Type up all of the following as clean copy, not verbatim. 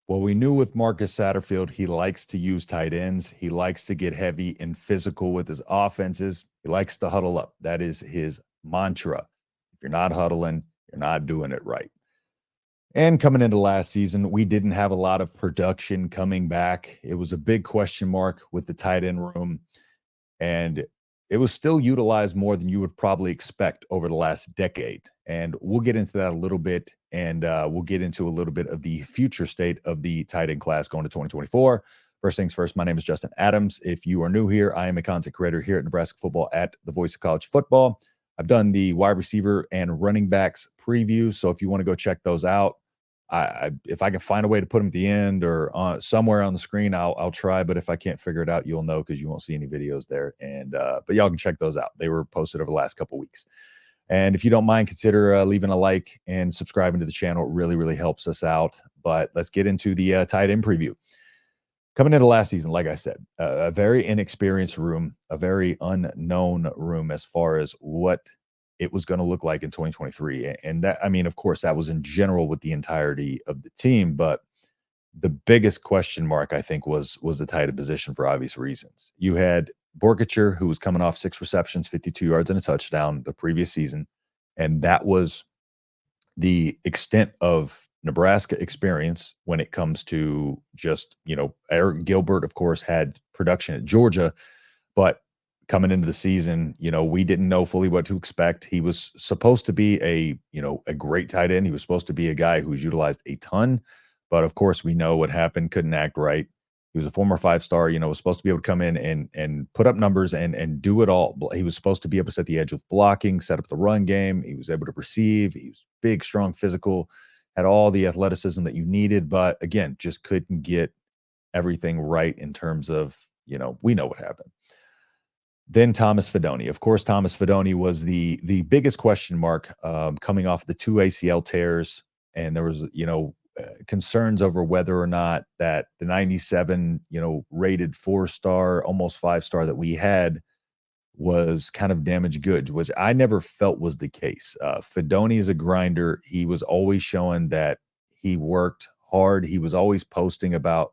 Well, we knew with Marcus Satterfield, he likes to use tight ends. He likes to get heavy and physical with his offenses. He likes to huddle up. That is his mantra. If you're not huddling, you're not doing it right. And coming into last season, we didn't have a lot of production coming back. It was a big question mark with the tight end room. And it was still utilized more than you would probably expect over the last decade. And we'll get into that a little bit, and we'll get into a little bit of the future state of the tight end class going to 2024. First things first, my name is Justin Adams. If you are new here, I am a content creator here at Nebraska Football at the Voice of College Football. I've done the wide receiver and running backs preview, so if you want to go check those out, if I can find a way to put them at the end or somewhere on the screen, I'll try. But if I can't figure it out, you'll know because you won't see any videos there. And but y'all can check those out. They were posted over the last couple of weeks. And if you don't mind, consider leaving a like and subscribing to the channel. It really, really helps us out. But let's get into the tight end preview. Coming into last season, like I said, a very inexperienced room, a very unknown room as far as what it was going to look like in 2023. And that, I mean, of course, that was in general with the entirety of the team, but the biggest question mark, I think, was the tight end position for obvious reasons. You had Borkacher, who was coming off 6 receptions, 52 yards and a touchdown the previous season, and that was the extent of Nebraska experience when it comes to just, Eric Gilbert, of course, had production at Georgia, but coming into the season, we didn't know fully what to expect. He was supposed to be a great tight end. He was supposed to be a guy who was utilized a ton, but of course we know what happened, couldn't act right. He was a former 5-star, was supposed to be able to come in and put up numbers and do it all. He was supposed to be able to set the edge with blocking, set up the run game. He was able to receive. He was big, strong, physical, had all the athleticism that you needed, but again, just couldn't get everything right in terms of, we know what happened. Then Thomas Fidone. Of course, Thomas Fidone was the biggest question mark coming off the 2 ACL tears, and there was concerns over whether or not that the 97 rated 4-star, almost 5-star that we had was kind of damaged goods, which I never felt was the case. Fidone is a grinder. He was always showing that he worked hard. He was always posting about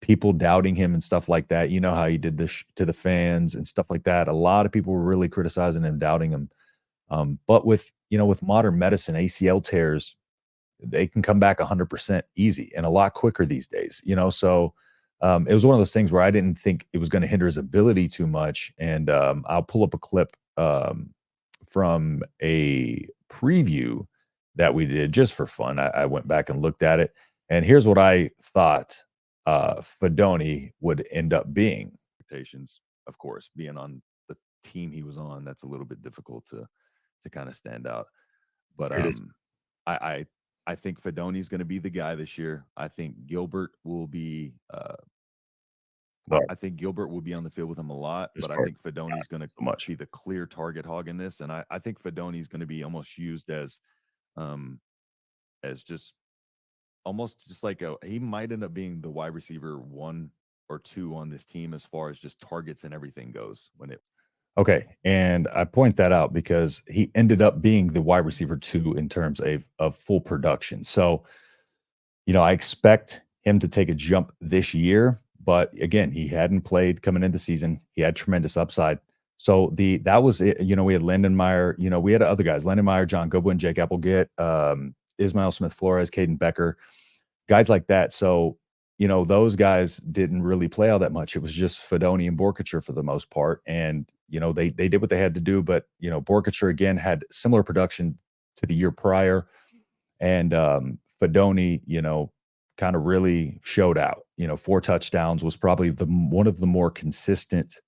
people doubting him and stuff like that. You know how he did this to the fans and stuff like that. A lot of people were really criticizing him, doubting him. But with modern medicine, ACL tears, they can come back 100% easy and a lot quicker these days. So it was one of those things where I didn't think it was going to hinder his ability too much. And I'll pull up a clip from a preview that we did just for fun. I went back and looked at it, and here's what I thought Fidone would end up being. Expectations, of course, being on the team he was on, that's a little bit difficult to kind of stand out. But I think Fidone is going to be the guy this year. I think Gilbert will be. I think Gilbert will be on the field with him a lot, but I think Fidone is going to be the clear target hog in this, and I think Fidone is going to be almost used as just almost just like he might end up being the wide receiver 1 or 2 on this team as far as just targets and everything goes. Okay, and I point that out because he ended up being the wide receiver 2 in terms of full production. So, I expect him to take a jump this year, but again, he hadn't played coming into the season. He had tremendous upside. So that was it. We had Landon Meyer, we had other guys, Landon Meyer, John Goodwin, Jake Applegate, Ismail Smith-Flores, Caden Becker, guys like that. So, those guys didn't really play all that much. It was just Fidone and Borkacher for the most part. And, they did what they had to do. But, Borkacher, again, had similar production to the year prior. And Fidone, kind of really showed out. 4 touchdowns, was probably one of the more consistent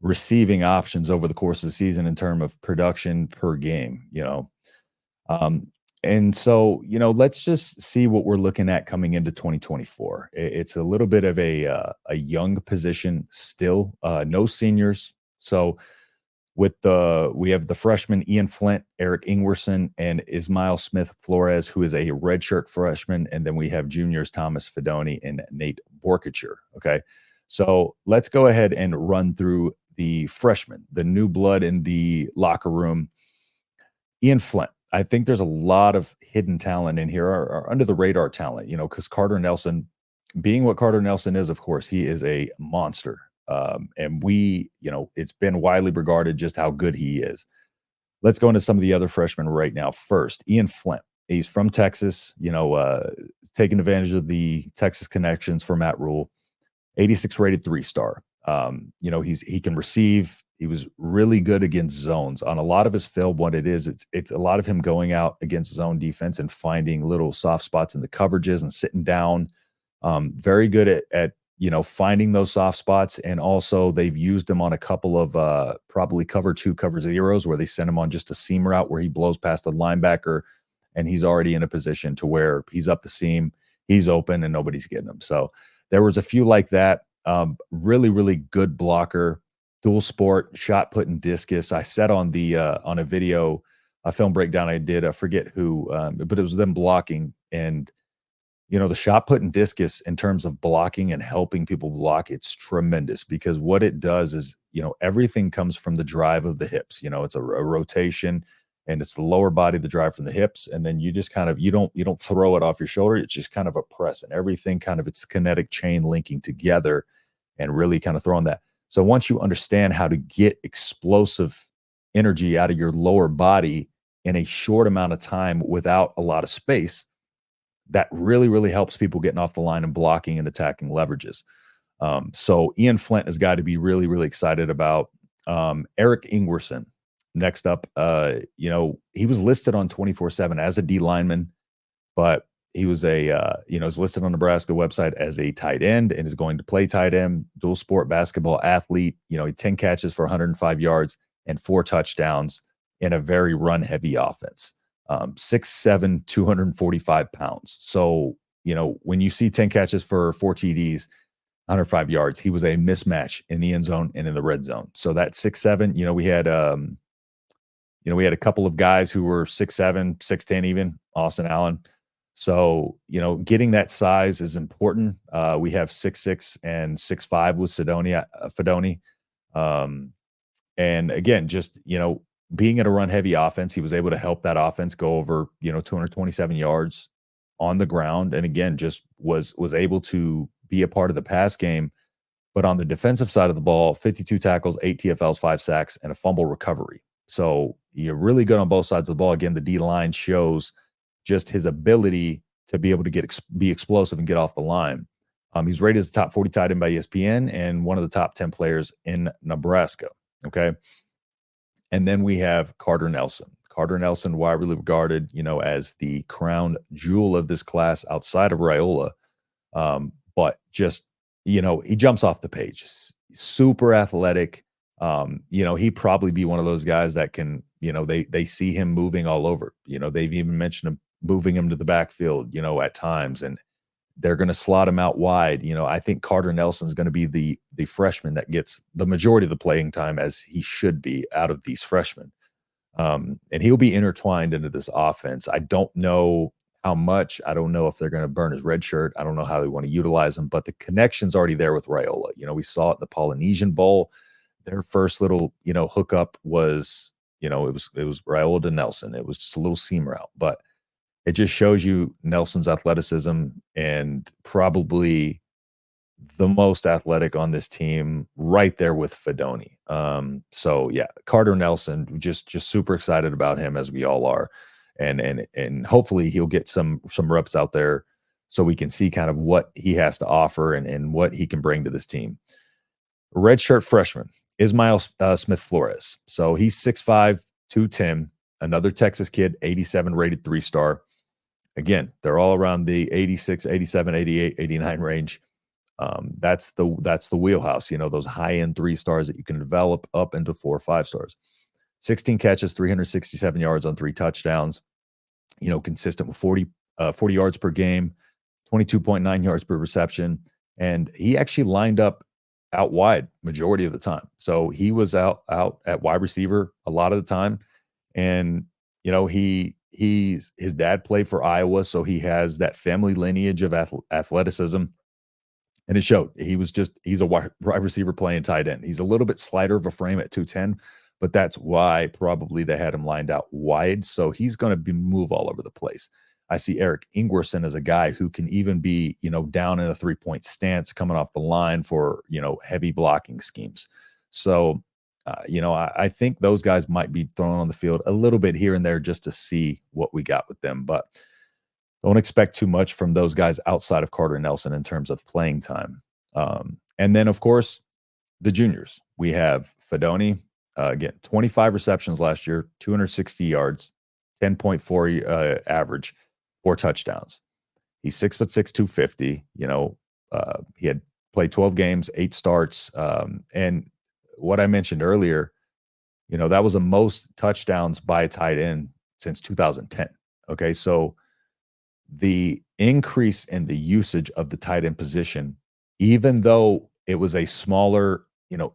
receiving options over the course of the season in terms of production per game, and so, let's just see what we're looking at coming into 2024. It's a little bit of a young position still, no seniors. So we have the freshman Ian Flint, Eric Ingwerson, and Ismail Smith-Flores, who is a redshirt freshman, and then we have juniors Thomas Fidone and Nate Borkacher. Okay, so let's go ahead and run through the freshmen, the new blood in the locker room. Ian Flint. I think there's a lot of hidden talent in here, or under the radar talent, because Carter Nelson, being what Carter Nelson is, of course, he is a monster. And it's been widely regarded just how good he is. Let's go into some of the other freshmen right now. First, Ian Flint. He's from Texas, taking advantage of the Texas connections for Matt Rule. 86 rated 3-star. He can receive. He was really good against zones. On a lot of his film, what it is, it's a lot of him going out against zone defense and finding little soft spots in the coverages and sitting down. Very good at finding those soft spots. And also they've used him on a couple of probably cover 2, cover 0s where they send him on just a seam route where he blows past the linebacker and he's already in a position to where he's up the seam, he's open, and nobody's getting him. So there was a few like that. Really, really good blocker, dual sport, shot put and discus. I said on a video, a film breakdown I did, I forget who, but it was them blocking. And the shot put and discus in terms of blocking and helping people block, it's tremendous because what it does is, everything comes from the drive of the hips. It's a rotation and it's the lower body, the drive from the hips. And then you just kind of, you don't throw it off your shoulder. It's just kind of a press and everything kind of, it's kinetic chain linking together and really kind of throwing that. So once you understand how to get explosive energy out of your lower body in a short amount of time without a lot of space, that really, really helps people getting off the line and blocking and attacking leverages. So Ian Flint is a guy to be really, really excited about. Eric Ingwerson, next up, he was listed on 24/7 as a D lineman, but he was is listed on Nebraska website as a tight end and is going to play tight end, dual sport basketball athlete. He 10 catches for 105 yards and 4 touchdowns in a very run heavy offense. 6'7", 245 pounds. So, when you see 10 catches for 4 TDs, 105 yards, he was a mismatch in the end zone and in the red zone. So that 6'7", we had a couple of guys who were 6'7", 6'10", even Austin Allen. So, getting that size is important. We have 6'6" and 6'5" with Fedoni. And again, just, being at a run heavy offense, he was able to help that offense go over, 227 yards on the ground. And again, just was able to be a part of the pass game. But on the defensive side of the ball, 52 tackles, 8 TFLs, 5 sacks, and a fumble recovery. So you're really good on both sides of the ball. Again, the D line shows just his ability to be able to be explosive and get off the line. He's rated as the top 40 tight end by ESPN and one of the top 10 players in Nebraska. Okay. And then we have Carter Nelson. Carter Nelson, widely regarded, as the crown jewel of this class outside of Raiola. But just, he jumps off the page. Super athletic. He'd probably be one of those guys that can, they see him moving all over. They've even mentioned him moving him to the backfield, at times. And they're going to slot him out wide. I think Carter Nelson is going to be the freshman that gets the majority of the playing time, as he should be out of these freshmen. And he'll be intertwined into this offense. I don't know how much. I don't know if they're going to burn his red shirt. I don't know how they want to utilize him, but the connection's already there with Raiola. We saw it in the Polynesian Bowl. Their first little, hookup was, it was Raiola to Nelson. It was just a little seam route, but it just shows you Nelson's athleticism and probably the most athletic on this team, right there with Fedoni. So yeah, Carter Nelson, just super excited about him, as we all are, and hopefully he'll get some reps out there so we can see kind of what he has to offer and what he can bring to this team. Redshirt freshman Ismail Smith Flores. So he's 6'5", 210, another Texas kid, 87 rated 3-star. Again, they're all around the 86, 87, 88, 89 range. That's the wheelhouse, those high-end 3-stars that you can develop up into 4 or 5 stars. 16 catches, 367 yards on 3 touchdowns, consistent with 40 yards per game, 22.9 yards per reception. And he actually lined up out wide majority of the time. So he was out at wide receiver a lot of the time. And, his dad played for Iowa, so he has that family lineage of athleticism, and it showed. He's a wide receiver playing tight end. He's a little bit slighter of a frame at 210, but that's why probably they had him lined out wide. So he's going to be move all over the place. I see Eric Ingwerson as a guy who can even be, down in a 3-point stance coming off the line for, heavy blocking schemes. So, I think those guys might be thrown on the field a little bit here and there just to see what we got with them. But don't expect too much from those guys outside of Carter Nelson in terms of playing time. And then, of course, the juniors. We have Fedoni, again, 25 receptions last year, 260 yards, 10.4 average, 4 touchdowns. He's 6'6", 250. He had played 12 games, 8 starts. And what I mentioned earlier, that was the most touchdowns by a tight end since 2010. Okay, so the increase in the usage of the tight end position, even though it was a smaller,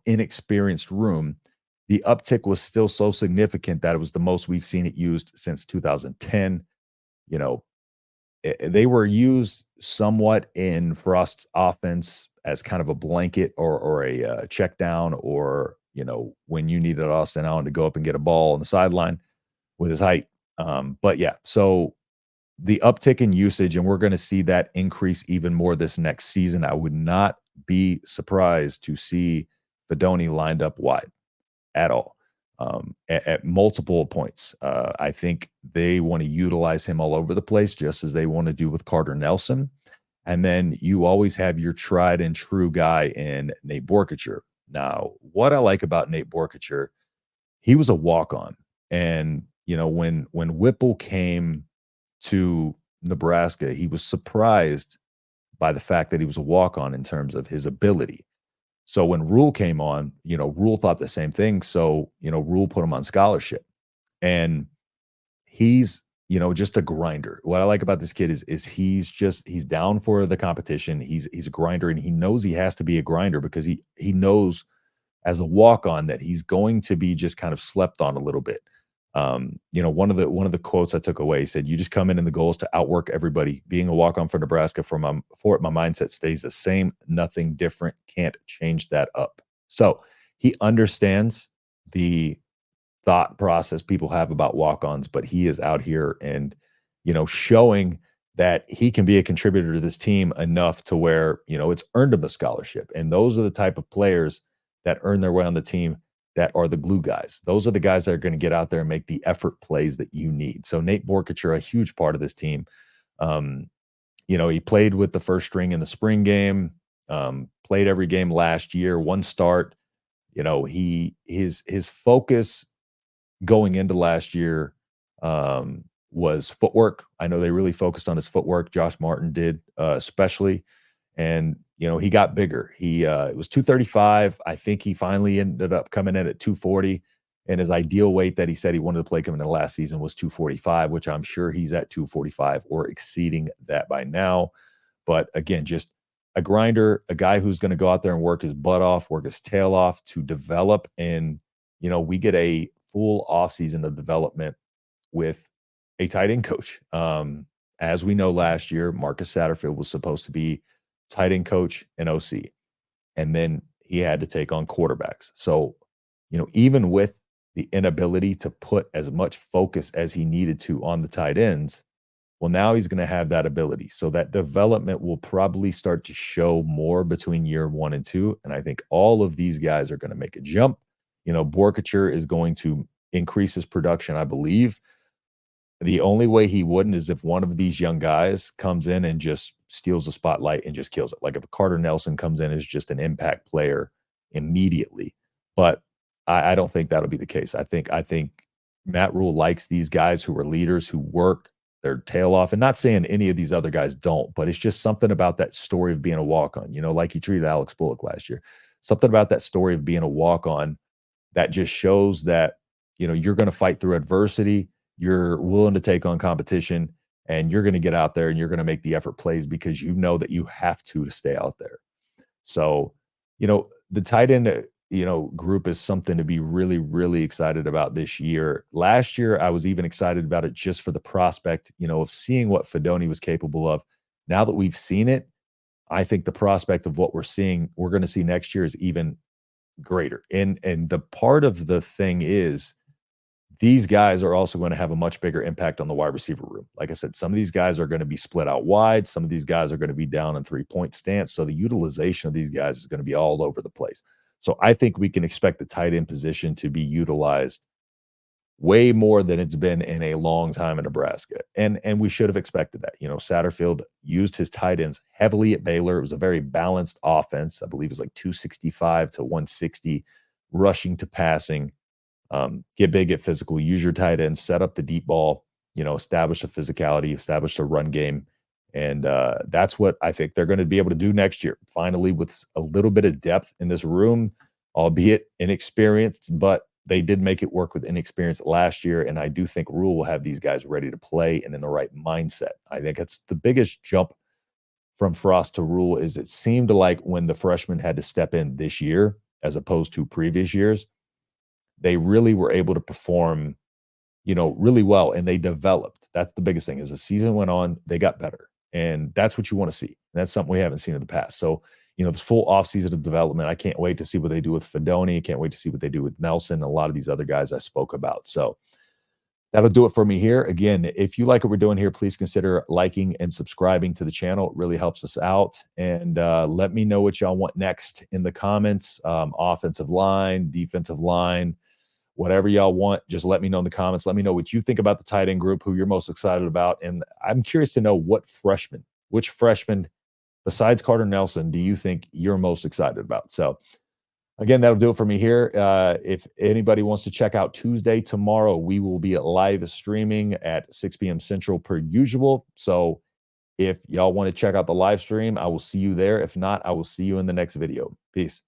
inexperienced room, the uptick was still so significant that it was the most we've seen it used since 2010. You know, they were used somewhat in Frost's offense as kind of a blanket or a check down, or when you needed Austin Allen to go up and get a ball on the sideline with his height. But yeah, so the uptick in usage, and we're going to see that increase even more this next season. I would not be surprised to see Fedoni lined up wide at all, at multiple points. I think they want to utilize him all over the place, just as they want to do with Carter Nelson. And then you always have your tried and true guy in Nate Borkature. Now, what I like about Nate Borkature, he was a walk-on. And, when Whipple came to Nebraska, he was surprised by the fact that he was a walk-on in terms of his ability. So when Rule came on, Rule thought the same thing. So, Rule put him on scholarship. And he's, just a grinder. What I like about this kid is he's down for the competition. He's a grinder, and he knows he has to be a grinder because he knows as a walk-on that he's going to be just kind of slept on a little bit. One of the quotes I took away, he said, "You just come in and the goal is to outwork everybody. Being a walk-on for Nebraska, my mindset stays the same, nothing different. Can't change that up." So he understands the thought process people have about walk-ons, but he is out here and showing that he can be a contributor to this team enough to where it's earned him a scholarship. And those are the type of players that earn their way on the team, that are the glue guys. Those are the guys that are going to get out there and make the effort plays that you need. So Nate Borkature, a huge part of this team. He played with the first string in the spring game, played every game last year, 1 start. His focus going into last year was footwork. I know they really focused on his footwork. Josh Martin did, especially. And, he got bigger. It was 235. I think he finally ended up coming in at 240. And his ideal weight that he said he wanted to play coming into last season was 245, which I'm sure he's at 245 or exceeding that by now. But again, just a grinder, a guy who's going to go out there and work his butt off, work his tail off to develop. And, we get a full offseason of development with a tight end coach. As we know, last year, Marcus Satterfield was supposed to be tight end coach and OC, and then he had to take on quarterbacks. So, even with the inability to put as much focus as he needed to on the tight ends, well, now he's going to have that ability. So that development will probably start to show more between year 1 and 2. And I think all of these guys are going to make a jump. Borkature is going to increase his production, I believe. The only way he wouldn't is if one of these young guys comes in and just steals the spotlight and just kills it. Like if Carter Nelson comes in as just an impact player immediately. But I don't think that'll be the case. I think Matt Rule likes these guys who are leaders, who work their tail off. And not saying any of these other guys don't, but it's just something about that story of being a walk-on, like he treated Alex Bullock last year. Something about that story of being a walk-on that just shows that, you're going to fight through adversity. You're willing to take on competition, and you're going to get out there and you're going to make the effort plays because you know that you have to stay out there. So, the tight end, group is something to be really, really excited about this year. Last year, I was even excited about it just for the prospect, of seeing what Fedoni was capable of. Now that we've seen it, I think the prospect of what we're going to see next year is even greater. And the part of the thing is these guys are also going to have a much bigger impact on the wide receiver room. Like I said, some of these guys are going to be split out wide. Some of these guys are going to be down in 3-point stance. So the utilization of these guys is going to be all over the place. So I think we can expect the tight end position to be utilized way more than it's been in a long time in Nebraska. And we should have expected that. Satterfield used his tight ends heavily at Baylor. It was a very balanced offense. I believe it was like 265 to 160 rushing to passing. Get big, get physical, use your tight ends, set up the deep ball, establish a physicality, establish a run game. And that's what I think they're going to be able to do next year. Finally, with a little bit of depth in this room, albeit inexperienced, but they did make it work with inexperience last year. And I do think Rule will have these guys ready to play and in the right mindset. I think that's the biggest jump from Frost to Rule is it seemed like when the freshmen had to step in this year, as opposed to previous years, they really were able to perform, really well, and they developed. That's the biggest thing. As the season went on, they got better, and that's what you want to see. And that's something we haven't seen in the past. So, this full offseason of development, I can't wait to see what they do with Fedoni. Can't wait to see what they do with Nelson and a lot of these other guys I spoke about. So that'll do it for me here. Again, if you like what we're doing here, please consider liking and subscribing to the channel. It really helps us out. And let me know what y'all want next in the comments. Offensive line, defensive line, whatever y'all want, just let me know in the comments. Let me know what you think about the tight end group, who you're most excited about. And I'm curious to know which freshman besides Carter Nelson do you think you're most excited about? So again, that'll do it for me here. If anybody wants to check out Tuesday, tomorrow, we will be live streaming at 6 p.m. Central per usual. So if y'all want to check out the live stream, I will see you there. If not, I will see you in the next video. Peace.